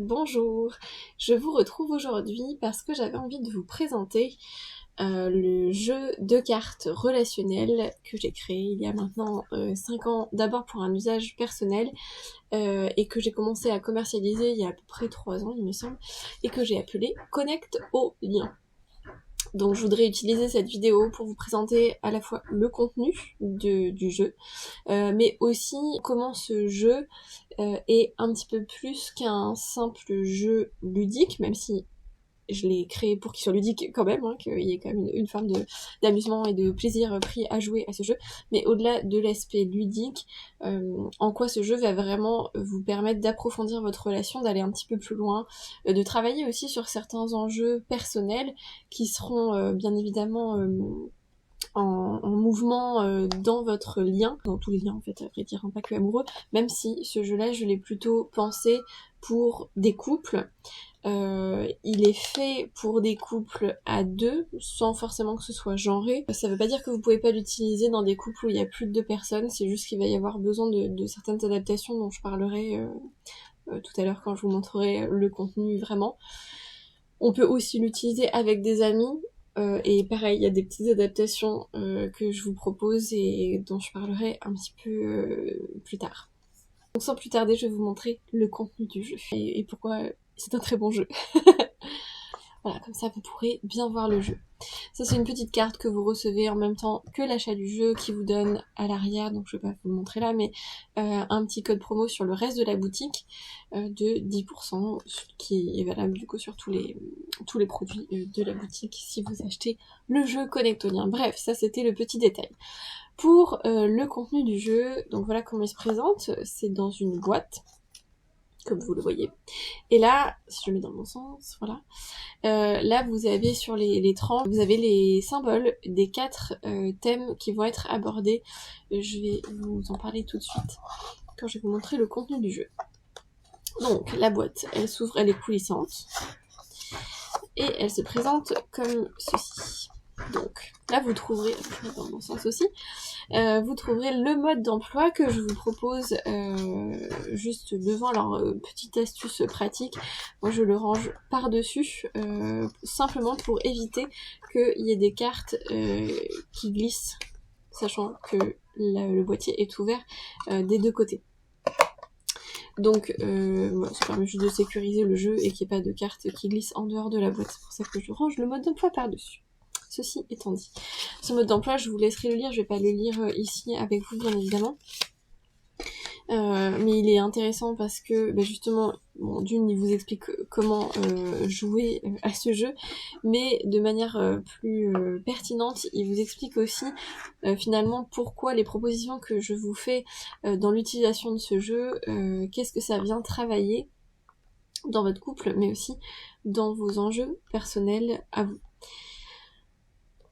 Bonjour, je vous retrouve aujourd'hui parce que j'avais envie de vous présenter le jeu de cartes relationnelles que j'ai créé il y a maintenant 5 ans, d'abord pour un usage personnel et que j'ai commencé à commercialiser il y a à peu près 3 ans il me semble, et que j'ai appelé Connect au lien. Donc je voudrais utiliser cette vidéo pour vous présenter à la fois le contenu du jeu, mais aussi comment ce jeu est un petit peu plus qu'un simple jeu ludique, même si je l'ai créé pour qu'il soit ludique quand même, qu'il y ait quand même une forme d'amusement et de plaisir pris à jouer à ce jeu. Mais au-delà de l'aspect ludique, en quoi ce jeu va vraiment vous permettre d'approfondir votre relation, d'aller un petit peu plus loin, de travailler aussi sur certains enjeux personnels qui seront bien évidemment en mouvement dans votre lien, dans tous les liens en fait, à vrai dire, pas que amoureux, même si ce jeu-là, je l'ai plutôt pensé pour des couples. Il est fait pour des couples à deux, sans forcément que ce soit genré. Ça veut pas dire que vous pouvez pas l'utiliser dans des couples où il y a plus de 2 personnes, c'est juste qu'il va y avoir besoin de certaines adaptations dont je parlerai tout à l'heure quand je vous montrerai le contenu vraiment. On peut aussi l'utiliser avec des amis, et pareil, il y a des petites adaptations que je vous propose et dont je parlerai un petit peu plus tard. Donc sans plus tarder, je vais vous montrer le contenu du jeu et pourquoi c'est un très bon jeu. Voilà, comme ça vous pourrez bien voir le jeu. Ça c'est une petite carte que vous recevez en même temps que l'achat du jeu, qui vous donne à l'arrière, donc je vais pas vous le montrer là, mais un petit code promo sur le reste de la boutique de 10%, qui est valable du coup sur tous les produits de la boutique si vous achetez le jeu Connect au lien. Bref, ça c'était le petit détail. Pour le contenu du jeu, donc voilà comment il se présente, c'est dans une boîte, comme vous le voyez. Et là, si je mets dans le bon sens, voilà. Là, vous avez sur les tranches, vous avez les symboles des 4 thèmes qui vont être abordés. Je vais vous en parler tout de suite quand je vais vous montrer le contenu du jeu. Donc, la boîte, elle s'ouvre, elle est coulissante. Et elle se présente comme ceci. Donc, là, vous trouverez, dans mon sens aussi, vous trouverez le mode d'emploi que je vous propose juste devant. Alors, petite astuce pratique, moi je le range par-dessus, simplement pour éviter qu'il y ait des cartes qui glissent, sachant que le boîtier est ouvert des 2 côtés. Donc voilà, ça permet juste de sécuriser le jeu et qu'il n'y ait pas de cartes qui glissent en dehors de la boîte. C'est pour ça que je range le mode d'emploi par-dessus. Ceci étant dit. Ce mode d'emploi, je vous laisserai le lire, je vais pas le lire ici avec vous bien évidemment. Mais il est intéressant parce que justement, bon, d'une, il vous explique comment jouer à ce jeu, mais de manière plus pertinente, il vous explique aussi finalement pourquoi les propositions que je vous fais dans l'utilisation de ce jeu, qu'est-ce que ça vient travailler dans votre couple, mais aussi dans vos enjeux personnels à vous.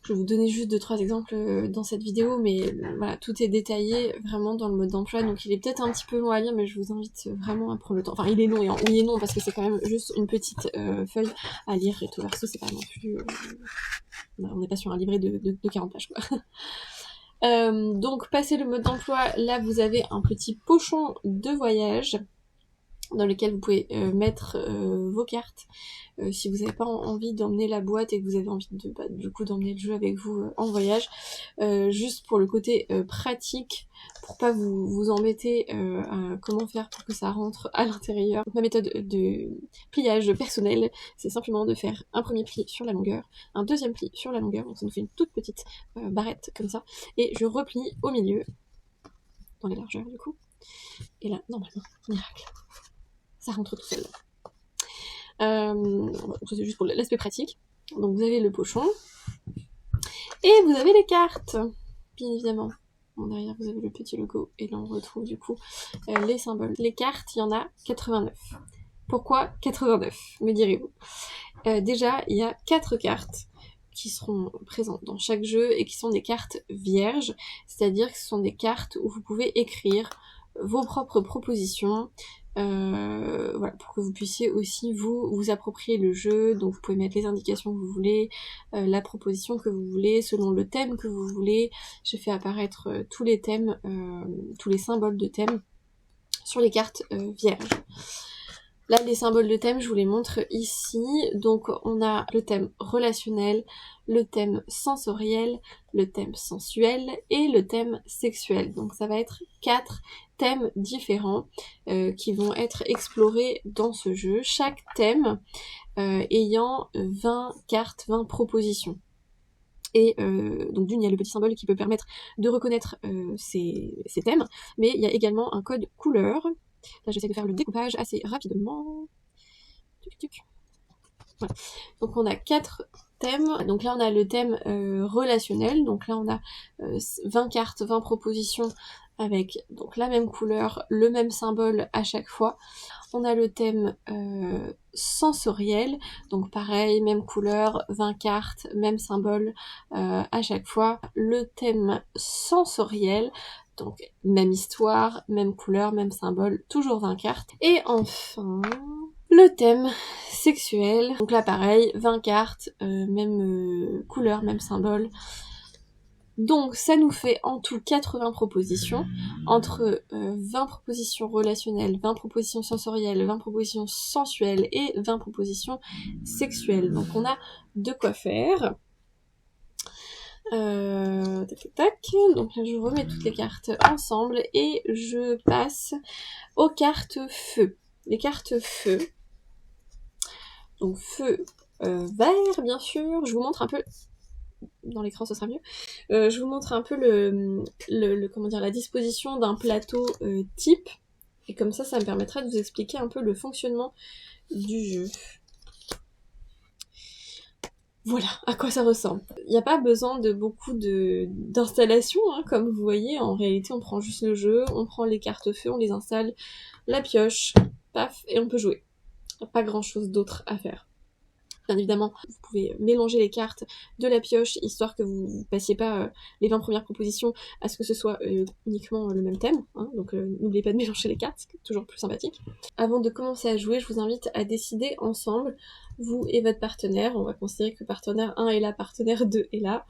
Je vais vous donner juste 2-3 exemples dans cette vidéo, mais voilà, tout est détaillé vraiment dans le mode d'emploi, donc il est peut-être un petit peu long à lire, mais je vous invite vraiment à prendre le temps. Enfin, il est long, oui et non, parce que c'est quand même juste une petite feuille à lire recto verso, c'est pas non plus... on n'est pas sur un livret de 40 pages, quoi. Donc, passé le mode d'emploi, là vous avez un petit pochon de voyage, dans lequel vous pouvez mettre vos cartes si vous n'avez pas envie d'emmener la boîte et que vous avez envie du coup d'emmener le jeu avec vous en voyage, juste pour le côté pratique, pour pas vous embêter à comment faire pour que ça rentre à l'intérieur. Ma méthode de pliage personnel, c'est simplement de faire un premier pli sur la longueur, un deuxième pli sur la longueur, donc ça nous fait une toute petite barrette comme ça, et je replie au milieu, dans les largeurs du coup, et là, normalement, miracle, ça rentre tout seul. Ça c'est juste pour l'aspect pratique. Donc vous avez le pochon. Et vous avez les cartes, bien évidemment. Bon, derrière vous avez le petit logo. Et là on retrouve du coup les symboles. Les cartes, il y en a 89. Pourquoi 89, me direz-vous? Déjà, il y a 4 cartes qui seront présentes dans chaque jeu et qui sont des cartes vierges. C'est-à-dire que ce sont des cartes où vous pouvez écrire vos propres propositions, voilà, pour que vous puissiez aussi vous approprier le jeu. Donc vous pouvez mettre les indications que vous voulez, la proposition que vous voulez, selon le thème que vous voulez. J'ai fait apparaître tous les thèmes, tous les symboles de thème sur les cartes vierges. Là, les symboles de thème, je vous les montre ici. Donc, on a le thème relationnel, le thème sensoriel, le thème sensuel et le thème sexuel. Donc, ça va être 4 thèmes différents qui vont être explorés dans ce jeu. Chaque thème ayant 20 cartes, 20 propositions. Et donc d'une, il y a le petit symbole qui peut permettre de reconnaître ces thèmes, mais il y a également un code couleur. Là, j'essaie de faire le découpage assez rapidement. Tuc, tuc. Voilà. Donc on a 4 thèmes. Donc là, on a le thème relationnel. Donc là, on a 20 cartes, 20 propositions avec donc la même couleur, le même symbole à chaque fois. On a le thème sensoriel, donc pareil, même couleur, 20 cartes, même symbole à chaque fois. Le thème sensoriel, donc même histoire, même couleur, même symbole, toujours 20 cartes. Et enfin, le thème sexuel, donc là pareil, 20 cartes, même couleur, même symbole. Donc ça nous fait en tout 80 propositions, entre 20 propositions relationnelles, 20 propositions sensorielles, 20 propositions sensuelles et 20 propositions sexuelles. Donc on a de quoi faire. Tac, tac, tac. Donc là je remets toutes les cartes ensemble et je passe aux cartes feu. Les cartes feu. Donc feu vert bien sûr. Je vous montre un peu... Dans l'écran ce sera mieux. Je vous montre un peu comment dire, la disposition d'un plateau type, et comme ça me permettra de vous expliquer un peu le fonctionnement du jeu. Voilà à quoi ça ressemble. Il n'y a pas besoin de beaucoup d'installation, hein, comme vous voyez, en réalité on prend juste le jeu, on prend les cartes feu, on les installe, la pioche, paf, et on peut jouer. Pas grand chose d'autre à faire. Bien évidemment, vous pouvez mélanger les cartes de la pioche, histoire que vous ne passiez pas les 20 premières propositions à ce que ce soit uniquement le même thème, hein, donc n'oubliez pas de mélanger les cartes, c'est toujours plus sympathique. Avant de commencer à jouer, je vous invite à décider ensemble, vous et votre partenaire, on va considérer que partenaire 1 est là, partenaire 2 est là.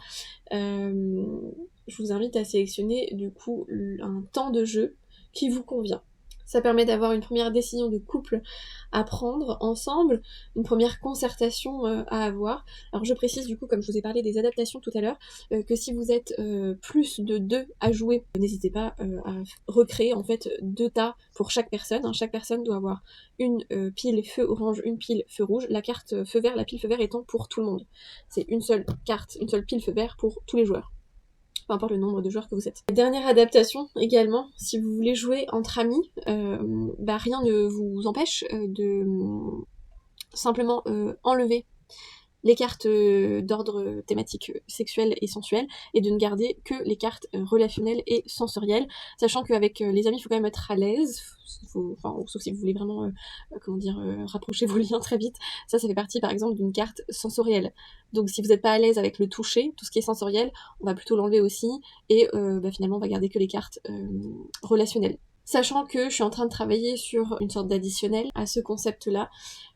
Je vous invite à sélectionner du coup un temps de jeu qui vous convient. Ça permet d'avoir une première décision de couple à prendre ensemble, une première concertation à avoir. Alors je précise du coup, comme je vous ai parlé des adaptations tout à l'heure, que si vous êtes plus de 2 à jouer, n'hésitez pas à recréer en fait 2 tas pour chaque personne. Hein. Chaque personne doit avoir une pile feu orange, une pile feu rouge, la carte feu vert, la pile feu vert étant pour tout le monde. C'est une seule carte, une seule pile feu vert pour tous les joueurs. Peu importe le nombre de joueurs que vous êtes. Dernière adaptation également, si vous voulez jouer entre amis, rien ne vous empêche de simplement enlever les cartes d'ordre thématique sexuel et sensuel, et de ne garder que les cartes relationnelles et sensorielles, sachant qu'avec les amis, il faut quand même être à l'aise, sauf si vous voulez vraiment, rapprocher vos liens très vite. Ça fait partie par exemple d'une carte sensorielle. Donc si vous n'êtes pas à l'aise avec le toucher, tout ce qui est sensoriel, on va plutôt l'enlever aussi, et finalement on va garder que les cartes relationnelles. Sachant que je suis en train de travailler sur une sorte d'additionnel à ce concept-là,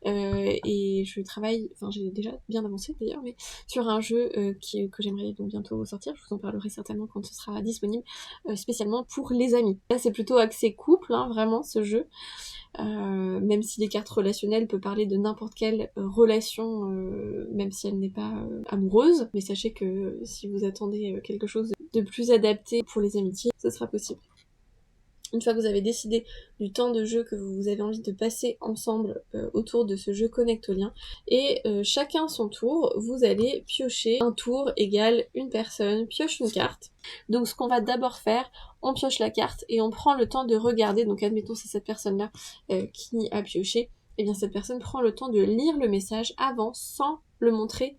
et je travaille, j'ai déjà bien avancé d'ailleurs, mais sur un jeu que j'aimerais donc bientôt sortir, je vous en parlerai certainement quand ce sera disponible, spécialement pour les amis. Là c'est plutôt axé couple, hein, vraiment ce jeu, même si les cartes relationnelles peuvent parler de n'importe quelle relation, même si elle n'est pas amoureuse, mais sachez que si vous attendez quelque chose de plus adapté pour les amitiés, ce sera possible. Une fois que vous avez décidé du temps de jeu que vous avez envie de passer ensemble autour de ce jeu Connectolien, et chacun son tour, vous allez piocher un tour égale une personne pioche une carte. Donc ce qu'on va d'abord faire, on pioche la carte et on prend le temps de regarder, donc admettons c'est cette personne-là qui a pioché, et bien cette personne prend le temps de lire le message avant sans le montrer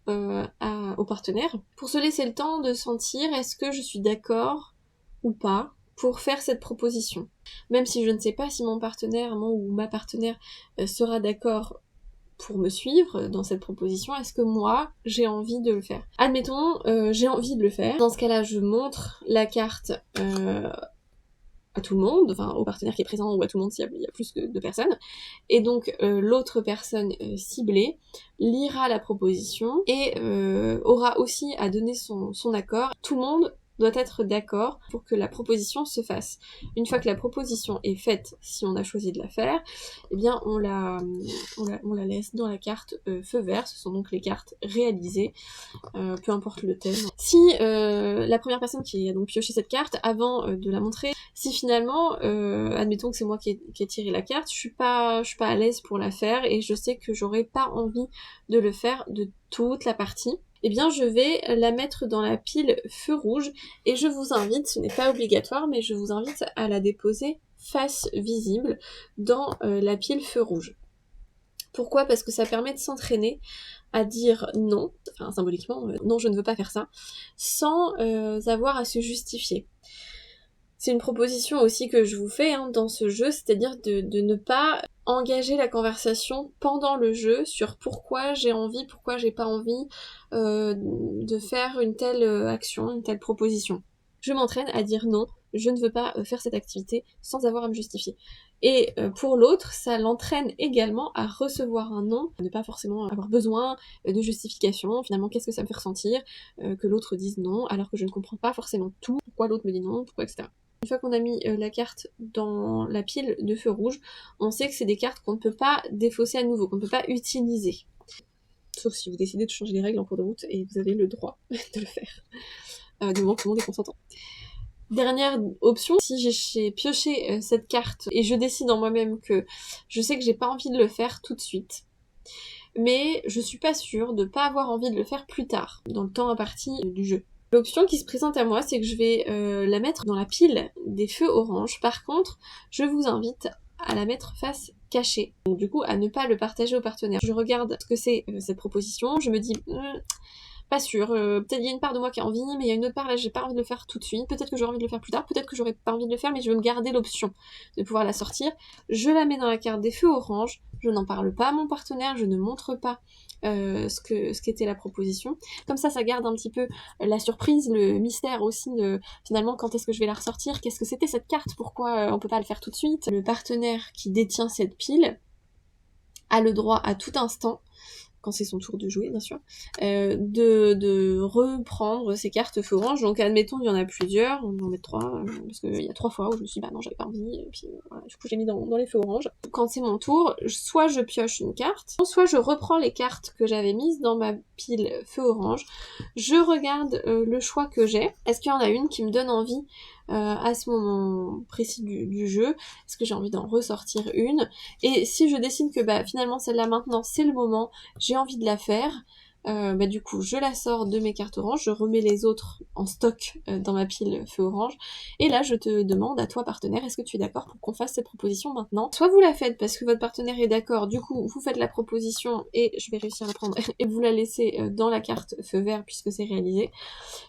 au partenaire, pour se laisser le temps de sentir est-ce que je suis d'accord ou pas pour faire cette proposition. Même si je ne sais pas si mon partenaire ou ma partenaire sera d'accord pour me suivre dans cette proposition, est-ce que moi, j'ai envie de le faire? Admettons, j'ai envie de le faire. Dans ce cas-là, je montre la carte à tout le monde, au partenaire qui est présent ou à tout le monde s'il y a plus que 2 personnes. Et donc, l'autre personne ciblée lira la proposition et aura aussi à donner son accord. Tout le monde doit être d'accord pour que la proposition se fasse. Une fois que la proposition est faite, si on a choisi de la faire, eh bien on la laisse dans la carte feu vert, ce sont donc les cartes réalisées, peu importe le thème. Si la première personne qui a donc pioché cette carte, avant de la montrer, si finalement, admettons que c'est moi qui ai tiré la carte, je suis pas à l'aise pour la faire et je sais que j'aurais pas envie de le faire de toute la partie, eh bien je vais la mettre dans la pile feu rouge et je vous invite, ce n'est pas obligatoire, mais je vous invite à la déposer face visible dans la pile feu rouge. Pourquoi ? Parce que ça permet de s'entraîner à dire non, enfin symboliquement, non je ne veux pas faire ça, sans avoir à se justifier. C'est une proposition aussi que je vous fais dans ce jeu, c'est-à-dire de ne pas engager la conversation pendant le jeu sur pourquoi j'ai envie, pourquoi j'ai pas envie de faire une telle action, une telle proposition. Je m'entraîne à dire non, je ne veux pas faire cette activité sans avoir à me justifier. Et pour l'autre, ça l'entraîne également à recevoir un non, à ne pas forcément avoir besoin de justification, finalement qu'est-ce que ça me fait ressentir que l'autre dise non, alors que je ne comprends pas forcément tout, pourquoi l'autre me dit non, pourquoi, etc. Une fois qu'on a mis la carte dans la pile de feu rouge, on sait que c'est des cartes qu'on ne peut pas défausser à nouveau, qu'on ne peut pas utiliser. Sauf si vous décidez de changer les règles en cours de route, et vous avez le droit de le faire. Du moment que tout le monde est consentant. Dernière option, si j'ai pioché cette carte et je décide en moi-même que je sais que j'ai pas envie de le faire tout de suite, mais je suis pas sûre de pas avoir envie de le faire plus tard, dans le temps imparti du jeu. L'option qui se présente à moi, c'est que je vais la mettre dans la pile des feux orange. Par contre, je vous invite à la mettre face cachée. Donc du coup, à ne pas le partager au partenaire. Je regarde ce que c'est cette proposition, je me dis... pas sûr, peut-être il y a une part de moi qui a envie, mais il y a une autre part là j'ai pas envie de le faire tout de suite, peut-être que j'aurai envie de le faire plus tard, peut-être que j'aurais pas envie de le faire, mais je veux me garder l'option de pouvoir la sortir. Je la mets dans la carte des feux orange, je n'en parle pas à mon partenaire, je ne montre pas ce qu'était la proposition. Comme ça garde un petit peu la surprise, le mystère aussi de finalement quand est-ce que je vais la ressortir, qu'est-ce que c'était cette carte, pourquoi on peut pas le faire tout de suite. Le partenaire qui détient cette pile a le droit à tout instant, quand c'est son tour de jouer bien sûr, de reprendre ses cartes feu orange. Donc admettons il y en a plusieurs, on va en mettre 3, parce qu'il y a 3 fois où je me suis dit bah non j'avais pas envie, et puis voilà, du coup j'ai mis dans les feux orange. Quand c'est mon tour, soit je pioche une carte, soit je reprends les cartes que j'avais mises dans ma pile feu orange, je regarde le choix que j'ai, est-ce qu'il y en a une qui me donne envie à ce moment précis du jeu, est-ce que j'ai envie d'en ressortir une, et si je décide que bah finalement celle-là maintenant c'est le moment, j'ai envie de la faire, du coup je la sors de mes cartes orange, je remets les autres en stock dans ma pile feu orange, et là je te demande à toi partenaire, est-ce que tu es d'accord pour qu'on fasse cette proposition maintenant? Soit vous la faites parce que votre partenaire est d'accord, du coup vous faites la proposition et je vais réussir à la prendre et vous la laissez dans la carte feu vert puisque c'est réalisé,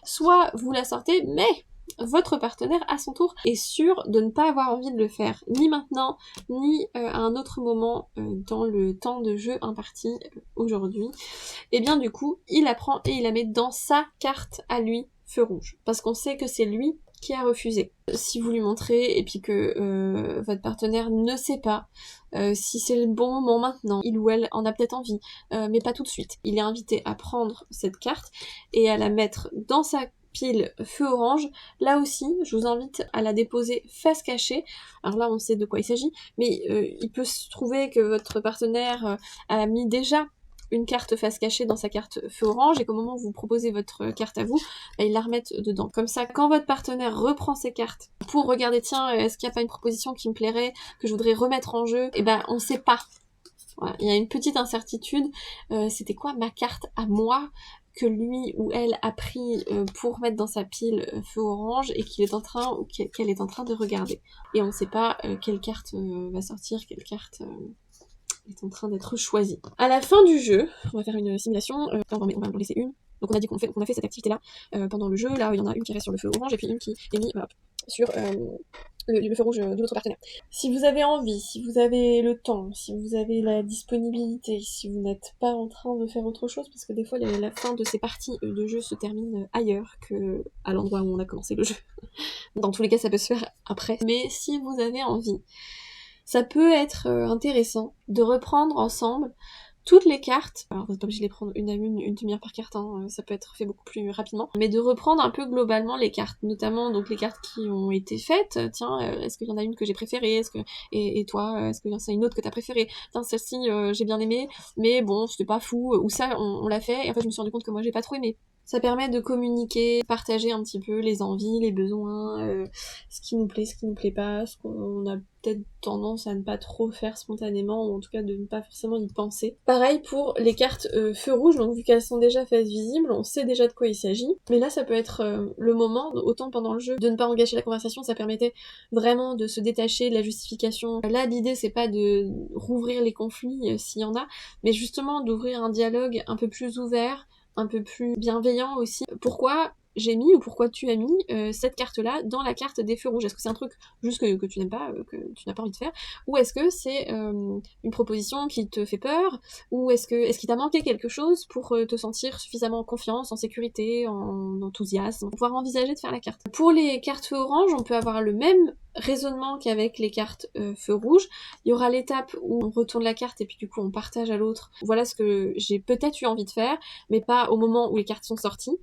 soit vous la sortez mais votre partenaire à son tour est sûr de ne pas avoir envie de le faire, ni maintenant, ni à un autre moment dans le temps de jeu imparti aujourd'hui, et bien du coup, il la prend et il la met dans sa carte à lui, feu rouge, parce qu'on sait que c'est lui qui a refusé. Si vous lui montrez et puis que votre partenaire ne sait pas si c'est le bon moment maintenant, il ou elle en a peut-être envie, mais pas tout de suite, il est invité à prendre cette carte et à la mettre dans sa pile feu orange. Là aussi, je vous invite à la déposer face cachée. Alors là, on sait de quoi il s'agit, mais il peut se trouver que votre partenaire a mis déjà une carte face cachée dans sa carte feu orange et qu'au moment où vous proposez votre carte à vous, il la remette dedans. Comme ça, quand votre partenaire reprend ses cartes pour regarder, tiens, est-ce qu'il n'y a pas une proposition qui me plairait, que je voudrais remettre en jeu, et ben on sait pas. Voilà. Il y a une petite incertitude, c'était quoi ma carte à moi que lui ou elle a pris pour mettre dans sa pile feu orange et qu'il est en train ou qu'elle est en train de regarder. Et on ne sait pas quelle carte va sortir, quelle carte est en train d'être choisie. À la fin du jeu, on va faire une simulation, on va en laisser une. Donc on a dit qu'on a fait cette activité-là pendant le jeu. Là, il y en a une qui reste sur le feu orange et puis une qui est mise sur le feu rouge de l'autre partenaire. Si vous avez envie, si vous avez le temps, si vous avez la disponibilité, si vous n'êtes pas en train de faire autre chose, parce que des fois la fin de ces parties de jeu se termine ailleurs que à l'endroit où on a commencé le jeu. Dans tous les cas, ça peut se faire après. Mais si vous avez envie, ça peut être intéressant de reprendre ensemble toutes les cartes, alors vous n'êtes pas obligé de les prendre une à une demi-heure par carte, hein, ça peut être fait beaucoup plus rapidement, mais de reprendre un peu globalement les cartes, notamment donc les cartes qui ont été faites. Tiens, est-ce qu'il y en a une que j'ai préférée, et toi, est-ce qu'il y en a une autre que t'as préférée? Tiens, celle-ci j'ai bien aimé, mais bon c'était pas fou, ou ça on l'a fait, et en fait je me suis rendu compte que moi j'ai pas trop aimé. Ça permet de communiquer, partager un petit peu les envies, les besoins, ce qui nous plaît, ce qui nous plaît pas, ce qu'on a peut-être tendance à ne pas trop faire spontanément, ou en tout cas de ne pas forcément y penser. Pareil pour les cartes feu rouge, donc vu qu'elles sont déjà face visible, on sait déjà de quoi il s'agit. Mais là ça peut être le moment, autant pendant le jeu, de ne pas engager la conversation, ça permettait vraiment de se détacher de la justification. Là l'idée c'est pas de rouvrir les conflits s'il y en a, mais justement d'ouvrir un dialogue un peu plus ouvert, un peu plus bienveillant aussi. Pourquoi j'ai mis, ou pourquoi tu as mis cette carte-là dans la carte des feux rouges? Est-ce que c'est un truc juste que tu n'aimes pas, que tu n'as pas envie de faire? Ou est-ce que c'est une proposition qui te fait peur? Ou est-ce qu'il t'a manqué quelque chose pour te sentir suffisamment en confiance, en sécurité, en enthousiasme, pour pouvoir envisager de faire la carte? Pour les cartes feux orange, on peut avoir le même raisonnement qu'avec les cartes feu rouge. Il y aura l'étape où on retourne la carte et puis du coup on partage à l'autre. Voilà ce que j'ai peut-être eu envie de faire, mais pas au moment où les cartes sont sorties.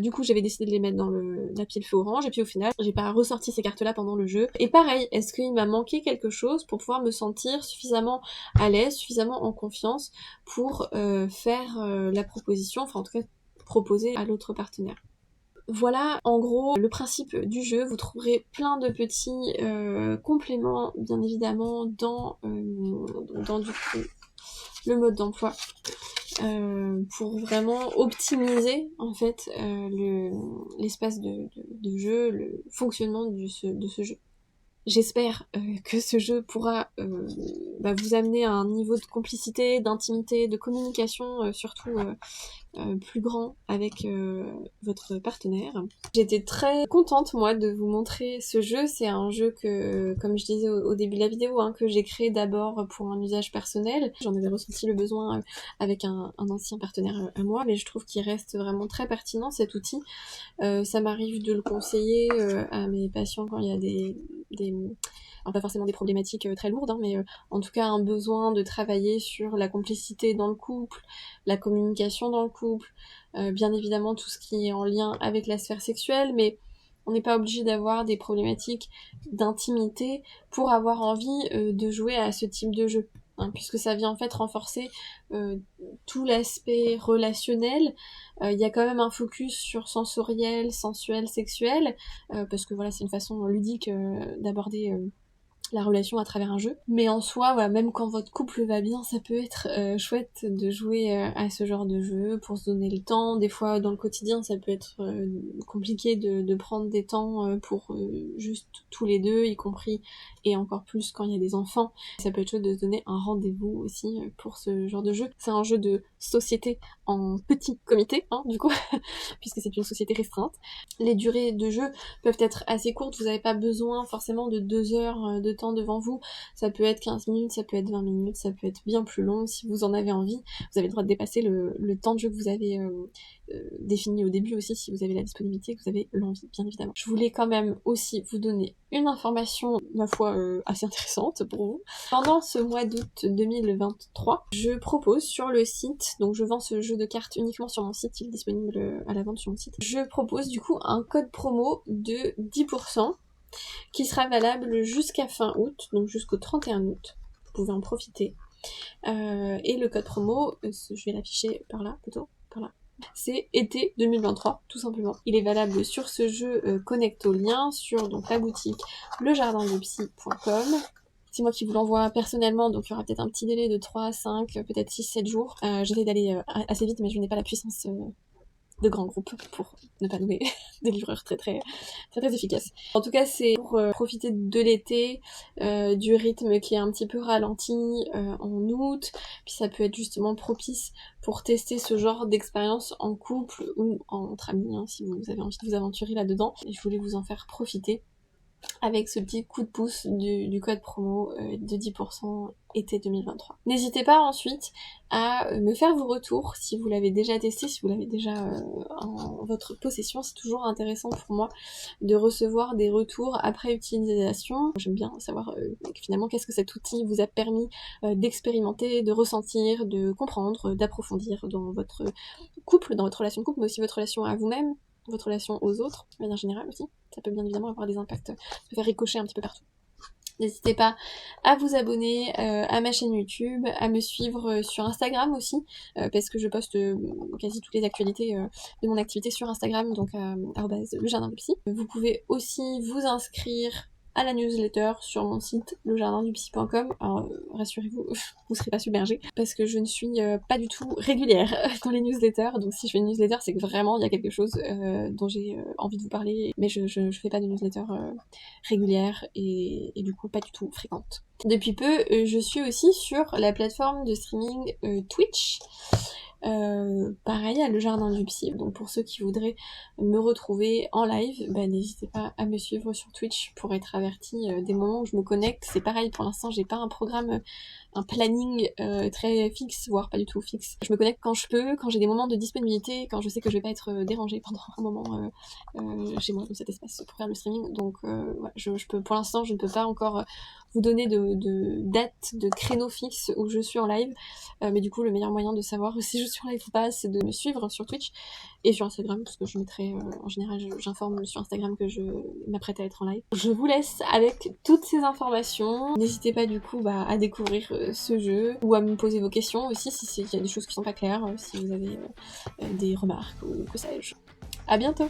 Du coup j'avais décidé de les mettre dans la pile feu orange, et puis au final j'ai pas ressorti ces cartes là pendant le jeu. Et pareil, est-ce qu'il m'a manqué quelque chose pour pouvoir me sentir suffisamment à l'aise, suffisamment en confiance pour faire la proposition, enfin en tout cas proposer à l'autre partenaire. Voilà en gros le principe du jeu. Vous trouverez plein de petits compléments bien évidemment dans du coup, le mode d'emploi pour vraiment optimiser en fait l'espace de jeu, le fonctionnement de ce jeu. J'espère que ce jeu pourra vous amener à un niveau de complicité, d'intimité, de communication surtout plus grand avec votre partenaire. J'étais très contente moi de vous montrer ce jeu. C'est un jeu que, comme je disais au début de la vidéo, que j'ai créé d'abord pour un usage personnel. J'en avais ressenti le besoin avec un ancien partenaire à moi, mais je trouve qu'il reste vraiment très pertinent cet outil. Ça m'arrive de le conseiller à mes patients quand il y a des alors pas forcément des problématiques très lourdes, mais en tout cas un besoin de travailler sur la complicité dans le couple, la communication dans le couple, bien évidemment tout ce qui est en lien avec la sphère sexuelle, mais on n'est pas obligé d'avoir des problématiques d'intimité pour avoir envie de jouer à ce type de jeu. Puisque ça vient en fait renforcer tout l'aspect relationnel. Il y a quand même un focus sur sensoriel, sensuel, sexuel, parce que voilà, c'est une façon ludique d'aborder la relation à travers un jeu. Mais en soi, voilà, même quand votre couple va bien, ça peut être chouette de jouer à ce genre de jeu pour se donner le temps. Des fois, dans le quotidien, ça peut être compliqué de prendre des temps pour juste tous les deux, y compris, et encore plus quand il y a des enfants. Ça peut être chouette de se donner un rendez-vous aussi pour ce genre de jeu. C'est un jeu de société en petit comité, du coup, puisque c'est une société restreinte. Les durées de jeu peuvent être assez courtes, vous n'avez pas besoin forcément de 2 heures de temps devant vous, ça peut être 15 minutes, ça peut être 20 minutes, ça peut être bien plus long si vous en avez envie. Vous avez le droit de dépasser le temps de jeu que vous avez défini au début aussi, si vous avez la disponibilité, que vous avez l'envie, bien évidemment. Je voulais quand même aussi vous donner une information, ma foi, assez intéressante pour vous. Pendant ce mois d'août 2023, je propose sur le site, donc je vends ce jeu de cartes uniquement sur mon site, il est disponible à la vente sur mon site, je propose du coup un code promo de 10% qui sera valable jusqu'à fin août, donc jusqu'au 31 août. Vous pouvez en profiter. Et le code promo, je vais l'afficher par là, plutôt, par là. C'est été 2023, tout simplement. Il est valable sur ce jeu Connecto Lien, sur donc la boutique lejardindepsy.com. C'est moi qui vous l'envoie personnellement, donc il y aura peut-être un petit délai de 3, 5, peut-être 6, 7 jours. J'essaie d'aller assez vite, mais je n'ai pas la puissance de grands groupes pour ne pas nommer des livreurs très efficaces. En tout cas, c'est pour profiter de l'été, du rythme qui est un petit peu ralenti en août, puis ça peut être justement propice pour tester ce genre d'expérience en couple ou entre amis, si vous avez envie de vous aventurer là-dedans. Et je voulais vous en faire profiter. avec ce petit coup de pouce du code promo de 10% été 2023. N'hésitez pas ensuite à me faire vos retours si vous l'avez déjà testé, si vous l'avez déjà en votre possession. C'est toujours intéressant pour moi de recevoir des retours après utilisation. J'aime bien savoir finalement qu'est-ce que cet outil vous a permis d'expérimenter, de ressentir, de comprendre, d'approfondir dans votre couple, dans votre relation de couple, mais aussi votre relation à vous-même, votre relation aux autres, de manière générale aussi. Ça peut bien évidemment avoir des impacts, se faire ricocher un petit peu partout. N'hésitez pas à vous abonner à ma chaîne YouTube, à me suivre sur Instagram aussi, parce que je poste quasi toutes les actualités de mon activité sur Instagram, donc le jardin du psy. Vous pouvez aussi vous inscrire à la newsletter sur mon site lejardindupsy.com. Alors rassurez-vous, vous serez pas submergés parce que je ne suis pas du tout régulière dans les newsletters. Donc si je fais une newsletter, c'est que vraiment il y a quelque chose dont j'ai envie de vous parler, mais je fais pas de newsletter régulière et du coup pas du tout fréquente. Depuis peu, je suis aussi sur la plateforme de streaming Twitch. Pareil à Le Jardin du Psy, donc pour ceux qui voudraient me retrouver en live, n'hésitez pas à me suivre sur Twitch pour être averti des moments où je me connecte. C'est pareil, pour l'instant j'ai pas un programme, un planning très fixe, voire pas du tout fixe. Je me connecte quand je peux, quand j'ai des moments de disponibilité, quand je sais que je vais pas être dérangée pendant un moment chez moi dans cet espace pour faire le streaming. Donc je peux, pour l'instant je ne peux pas encore vous donner de date, de créneau fixe où je suis en live, mais du coup le meilleur moyen de savoir si je suis en live ou pas, c'est de me suivre sur Twitch et sur Instagram, parce que je mettrai, en général j'informe sur Instagram que je m'apprête à être en live. Je vous laisse avec toutes ces informations. N'hésitez pas du coup à découvrir ce jeu, ou à me poser vos questions aussi si il y a des choses qui sont pas claires, si vous avez des remarques ou que sais-je. À bientôt!